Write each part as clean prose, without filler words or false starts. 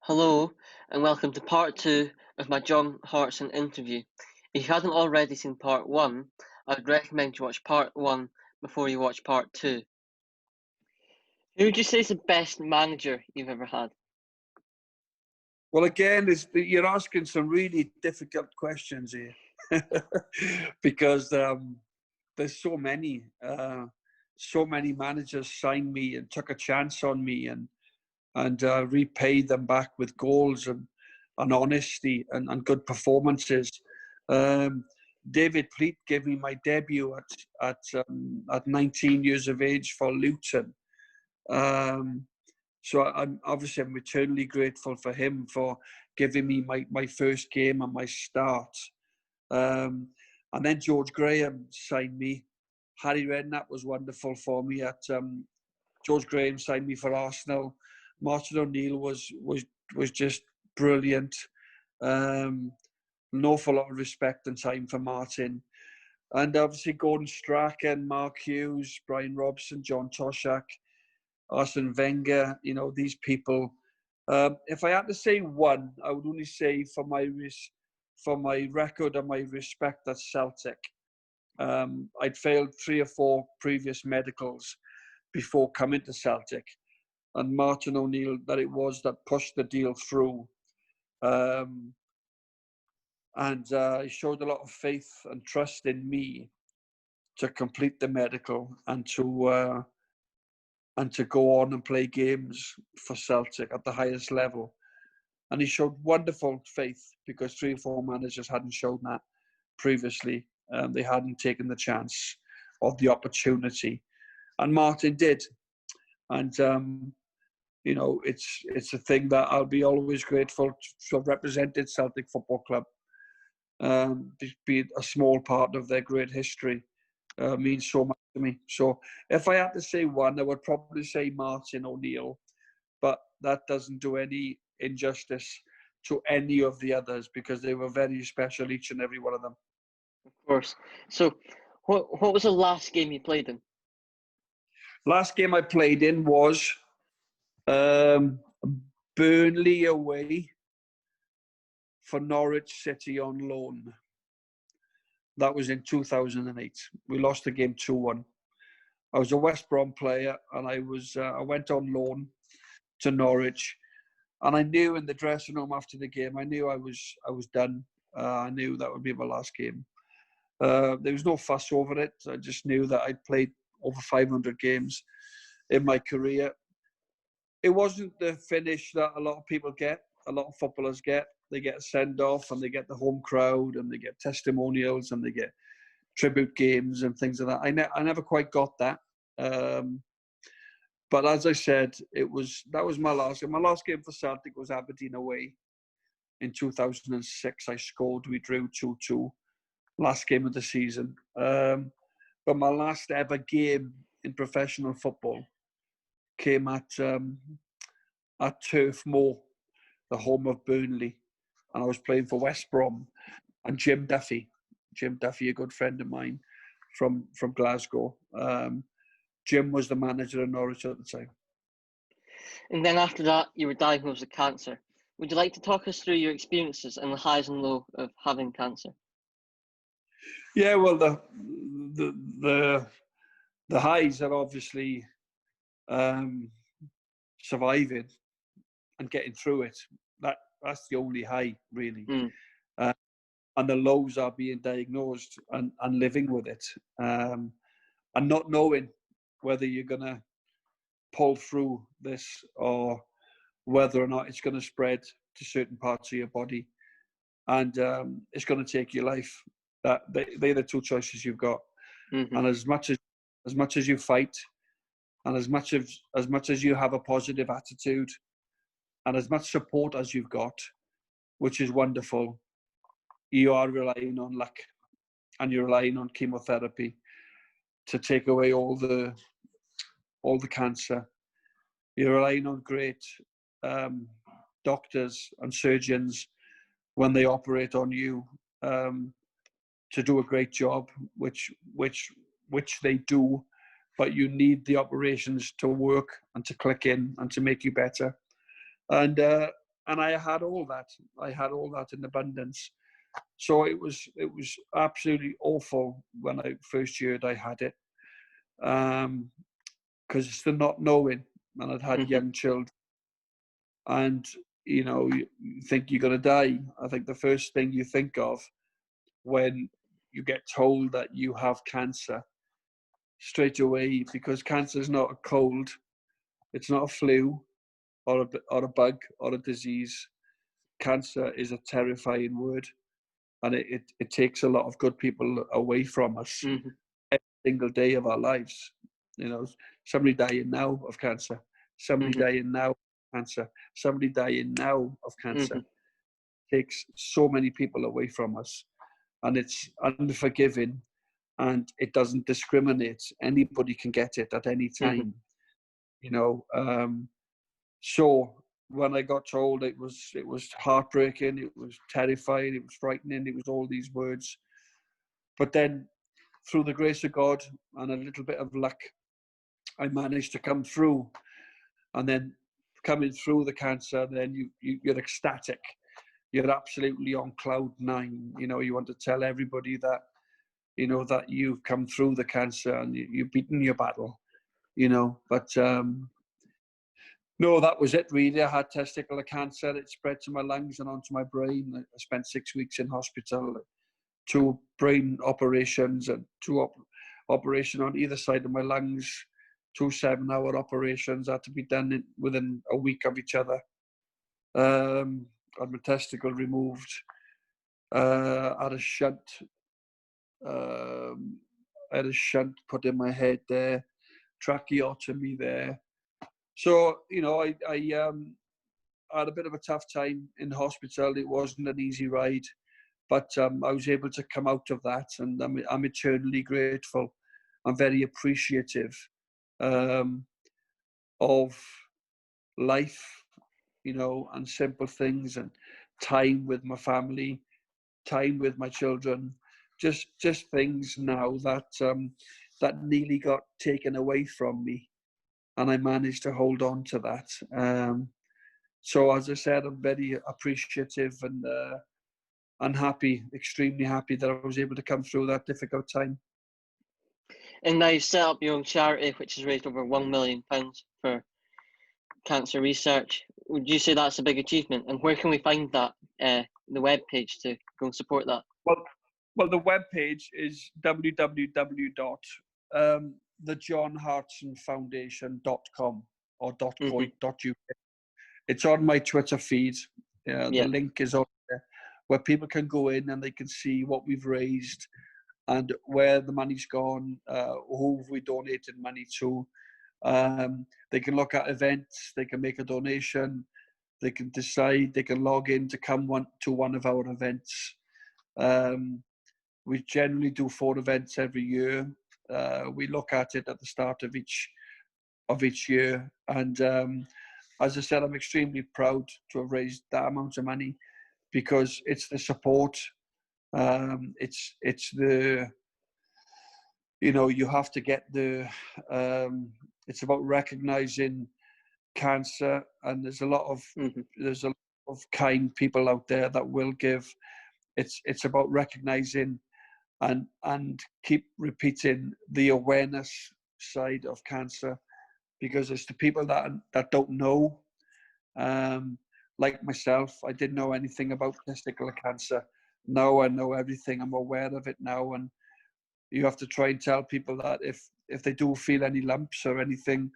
Hello, and welcome to part two of my John Hartson interview. If you hadn't already seen part one, I would recommend you watch part one before you watch part two. Who would you say is the best manager you've ever had? Well, again, you're asking some really difficult questions here because there's so many. So many managers signed me and took a chance on me and repaid them back with goals and honesty and good performances. David Pleat gave me my debut at 19 years of age for Luton. So I'm eternally grateful for him for giving me my first game and my start. And then George Graham signed me. Harry Redknapp was wonderful for me. George Graham signed me for Arsenal. Martin O'Neill was just brilliant. An awful lot of respect and time for Martin. And obviously Gordon Strachan, Mark Hughes, Brian Robson, John Toshak, Arsene Wenger, these people. If I had to say one, I would only say for my record and my respect at Celtic. I'd failed 3 or 4 previous medicals before coming to Celtic, and Martin O'Neill, that it was that pushed the deal through. And he showed a lot of faith and trust in me to complete the medical and to go on and play games for Celtic at the highest level. And he showed wonderful faith because 3 or 4 managers hadn't shown that previously. They hadn't taken the chance or the opportunity. And Martin did. And, it's a thing that I'll be always grateful to have represented Celtic Football Club. Be a small part of their great history means so much to me. So if I had to say one, I would probably say Martin O'Neill, but that doesn't do any injustice to any of the others because they were very special, each and every one of them. Of course. So, what was the last game you played in? Last game I played in was Burnley away for Norwich City on loan. That was in 2008. We lost the game 2-1. I was a West Brom player, and I went on loan to Norwich, and I knew in the dressing room after the game, I knew I was done. I knew that would be my last game. There was no fuss over it. I just knew that I'd played over 500 games in my career. It wasn't the finish that a lot of people get, a lot of footballers get. They get a send-off and they get the home crowd and they get testimonials and they get tribute games and things like that. I never quite got that. But as I said, that was my last game. My last game for Celtic was Aberdeen away in 2006. I scored. We drew 2-2. Last game of the season. But my last ever game in professional football came at Turf Moor, the home of Burnley, and I was playing for West Brom. And Jim Duffy, a good friend of mine from Glasgow. Jim was the manager of Norwich at the time. And then after that, you were diagnosed with cancer. Would you like to talk us through your experiences and the highs and lows of having cancer? Yeah, well, the highs are obviously surviving and getting through it. That's the only high, really. And the lows are being diagnosed and living with it, and not knowing whether you're going to pull through this or whether or not it's going to spread to certain parts of your body, and it's going to take your life. They're the 2 choices you've got. Mm-hmm. And as much as you fight, and as much as you have a positive attitude, and as much support as you've got, which is wonderful, you are relying on luck, and you're relying on chemotherapy to take away all the cancer. You're relying on great doctors and surgeons when they operate on you to do a great job, which they do, but you need the operations to work and to click in and to make you better. And and I had all that. I had all that in abundance. So it was absolutely awful when I first heard I had it, because it's the not knowing, and I'd had young children, and you know, you think you're going to die. I think the first thing you think of when you get told that you have cancer straight away, because cancer is not a cold, it's not a flu or a bug or a disease. Cancer is a terrifying word, and it takes a lot of good people away from us every single day of our lives. You know, somebody dying now of cancer, somebody dying now of cancer, somebody dying now of cancer. Takes so many people away from us, and it's unforgiving, and it doesn't discriminate. Anybody can get it at any time, you know. So when I got told, it was heartbreaking, it was terrifying, it was frightening, it was all these words. But then, through the grace of God and a little bit of luck, I managed to come through. And then coming through the cancer, then you're ecstatic. You're absolutely on cloud nine. You know, you want to tell everybody that, you know, that you've come through the cancer and you've beaten your battle, you know. But no, that was it really. I had testicular cancer. It spread to my lungs and onto my brain. I spent 6 weeks in hospital, 2 brain operations and 2 operation on either side of my lungs, 2 7-hour operations had to be done within a week of each other. Had my testicle removed. Had a shunt. I had a shunt put in my head there, tracheotomy there. So, you know, I had a bit of a tough time in hospital. It wasn't an easy ride, but I was able to come out of that, and I'm eternally grateful. I'm very appreciative of life, you know, and simple things, and time with my family, time with my children, just things now that that nearly got taken away from me, and I managed to hold on to that. So as I said, I'm very appreciative and happy, extremely happy that I was able to come through that difficult time. And now you've set up your own charity, which has raised over £1 million for cancer research. Would you say that's a big achievement? And where can we find that, the web page to go and support that? Well, the web page is www.thejohnhartsonfoundation.com or .co.uk. It's on my Twitter feed. The link is on there, where people can go in and they can see what we've raised and where the money's gone, who we donated money to. They can look at events, they can make a donation, they can decide, they can log in to come to one of our events. We generally do 4 events every year. We look at it at the start of each year, and as I said, I'm extremely proud to have raised that amount of money, because it's the support. It's the, you know, you have to get the. It's about recognizing cancer, and there's a lot of kind people out there that will give. It's about recognizing and keep repeating the awareness side of cancer, because it's the people that don't know. Like myself, I didn't know anything about testicular cancer. Now I know everything. I'm aware of it now, and you have to try and tell people that if they do feel any lumps or anything,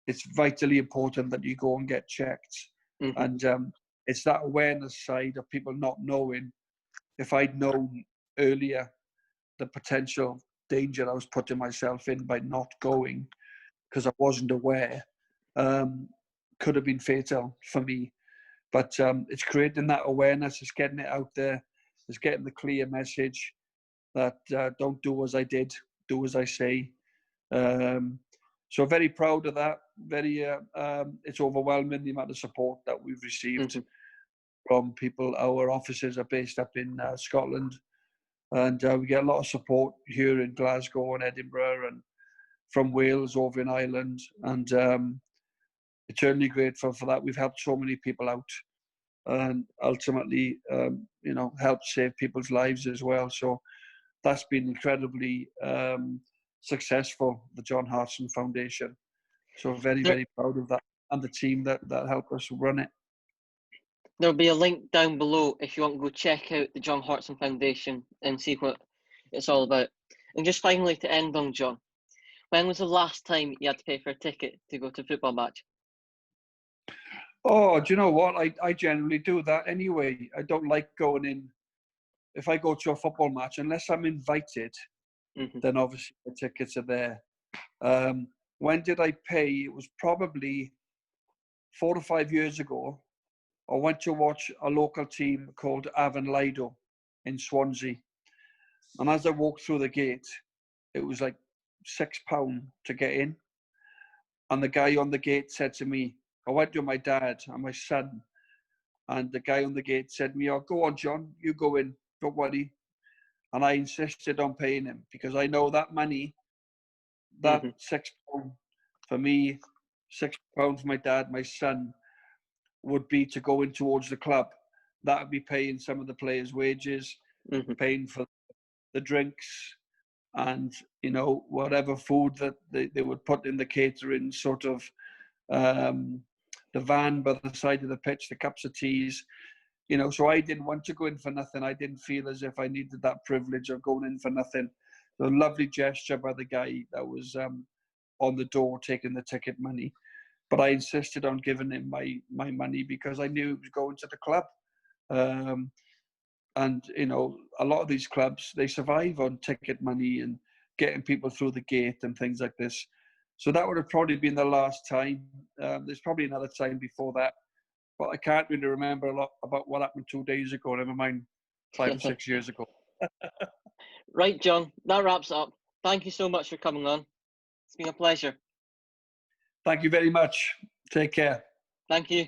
it's vitally important that you go and get checked. And it's that awareness side of people not knowing. If I'd known earlier the potential danger I was putting myself in by not going, because I wasn't aware, could have been fatal for me. But it's creating that awareness, it's getting it out there, it's getting the clear message that don't do as I did, do as I say. So very proud of that. It's overwhelming the amount of support that we've received from people. Our offices are based up in Scotland, and we get a lot of support here in Glasgow and Edinburgh, and from Wales, over in Ireland, and eternally grateful for that. We've helped so many people out, and ultimately, helped save people's lives as well. So that's been incredibly successful, the John Hartson Foundation. So very, There, very proud of that, and the team that helped us run it. there'll be a link down below if you want to go check out the John Hartson Foundation and see what it's all about. And just finally, to end on, John, when was the last time you had to pay for a ticket to go to a football match? Oh, do you know what? I generally do that anyway. I don't like going in. If I go to a football match, unless I'm invited, then obviously the tickets are there. When did I pay? It was probably 4 to 5 years ago. I went to watch a local team called Avon Lido in Swansea. And as I walked through the gate, it was like £6 to get in. And the guy on the gate said to me, I went with my dad and my son. And the guy on the gate said to me, oh, go on, John, you go in, don't worry. And I insisted on paying him because I know that money, that £6 for me, £6 for my dad, my son, would be to go in towards the club. That would be paying some of the players' wages, paying for the drinks, and whatever food that they would put in the catering sort of the van by the side of the pitch, the cups of teas. So I didn't want to go in for nothing. I didn't feel as if I needed that privilege of going in for nothing. So a lovely gesture by the guy that was on the door taking the ticket money. But I insisted on giving him my money because I knew it was going to the club. And, a lot of these clubs, they survive on ticket money and getting people through the gate and things like this. So that would have probably been the last time. There's probably another time before that. But I can't really remember a lot about what happened 2 days ago, never mind 5 or 6 years ago. Right, John, that wraps it up. Thank you so much for coming on. It's been a pleasure. Thank you very much. Take care. Thank you.